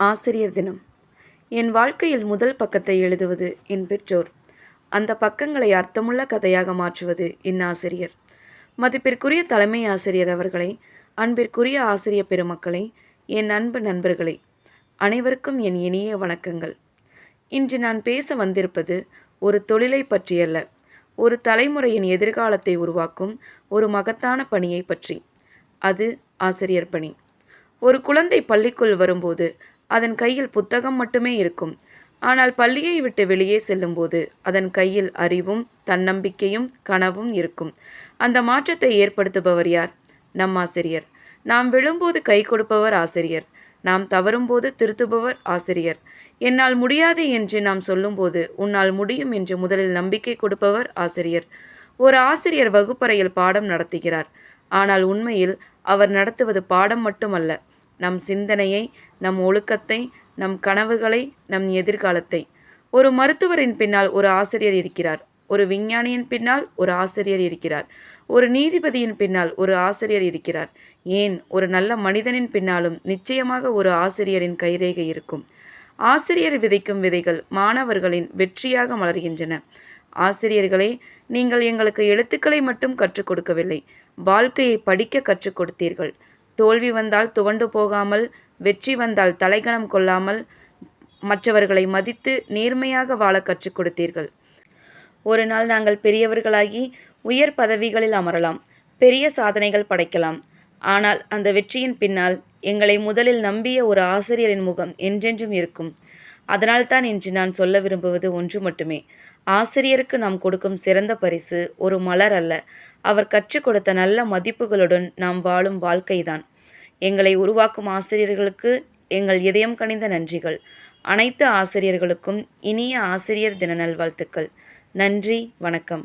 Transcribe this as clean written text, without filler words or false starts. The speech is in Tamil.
ஆசிரியர் தினம். என் வாழ்க்கையில் முதல் பக்கத்தை எழுதுவது என் பெற்றோர். அந்த பக்கங்களை அர்த்தமுள்ள கதையாக மாற்றுவது என் ஆசிரியர். மதிப்பிற்குரிய தலைமை ஆசிரியர் அவர்களை, அன்பிற்குரிய ஆசிரியர் பெருமக்களை, என் அன்பு நண்பர்களே, அனைவருக்கும் என் இனிய வணக்கங்கள். இன்று நான் பேச வந்திருப்பது ஒரு தொழிலை பற்றியல்ல, ஒரு தலைமுறையின் எதிர்காலத்தை உருவாக்கும் ஒரு மகத்தான பணியை பற்றி. அது ஆசிரியர் பணி. ஒரு குழந்தை பள்ளிக்குள் வரும்போது அதன் கையில் புத்தகம் மட்டுமே இருக்கும். ஆனால் பள்ளியை விட்டு வெளியே செல்லும்போது அதன் கையில் அறிவும் தன்னம்பிக்கையும் கனவும் இருக்கும். அந்த மாற்றத்தை ஏற்படுத்துபவர் யார்? நம் ஆசிரியர். நாம் விழும்போது கை கொடுப்பவர் ஆசிரியர். நாம் தவறும்போது திருத்துபவர் ஆசிரியர். என்னால் முடியாது என்று நாம் சொல்லும்போது உன்னால் முடியும் என்று முதலில் நம்பிக்கை கொடுப்பவர் ஆசிரியர். ஒரு ஆசிரியர் வகுப்பறையில் பாடம் நடத்துகிறார். ஆனால் உண்மையில் அவர் நடத்துவது பாடம் மட்டுமல்ல, நம் சிந்தனையை, நம் ஒழுக்கத்தை, நம் கனவுகளை, நம் எதிர்காலத்தை. ஒரு மருத்துவரின் பின்னால் ஒரு ஆசிரியர் இருக்கிறார். ஒரு விஞ்ஞானியின் பின்னால் ஒரு ஆசிரியர் இருக்கிறார். ஒரு நீதிபதியின் பின்னால் ஒரு ஆசிரியர் இருக்கிறார். ஏன், ஒரு நல்ல மனிதனின் பின்னாலும் நிச்சயமாக ஒரு ஆசிரியரின் கைரேகை இருக்கும். ஆசிரியர் விதைக்கும் விதைகள் மாணவர்களின் வெற்றியாக மலர்கின்றன. ஆசிரியர்களே, நீங்கள் எங்களுக்கு எழுத்துக்களை மட்டும் கற்றுக் கொடுக்கவில்லை, வாழ்க்கையை படிக்க கற்றுக் கொடுத்தீர்கள். தோல்வி வந்தால் துவண்டு போகாமல், வெற்றி வந்தால் தலைகணம் கொள்ளாமல், மற்றவர்களை மதித்து நேர்மையாக வாழ கற்றுக் கொடுத்தீர்கள். ஒரு நாள் நாங்கள் பெரியவர்களாகி உயர் பதவிகளில் அமரலாம், பெரிய சாதனைகள் படைக்கலாம். ஆனால் அந்த வெற்றியின் பின்னால் எங்களை முதலில் நம்பிய ஒரு ஆசிரியரின் முகம் என்றென்றும் இருக்கும். அதனால்தான் இன்று நான் சொல்ல விரும்புவது ஒன்று மட்டுமே. ஆசிரியருக்கு நாம் கொடுக்கும் சிறந்த பரிசு ஒரு மலர் அல்ல, அவர் கற்றுக் கொடுத்த நல்ல மதிப்புகளுடன் நாம் வாழும் வாழ்க்கைதான். எங்களை உருவாக்கும் ஆசிரியர்களுக்கு எங்கள் இதயம் கனிந்த நன்றிகள். அனைத்து ஆசிரியர்களுக்கும் இனிய ஆசிரியர் தின நல்வாழ்த்துக்கள். நன்றி, வணக்கம்.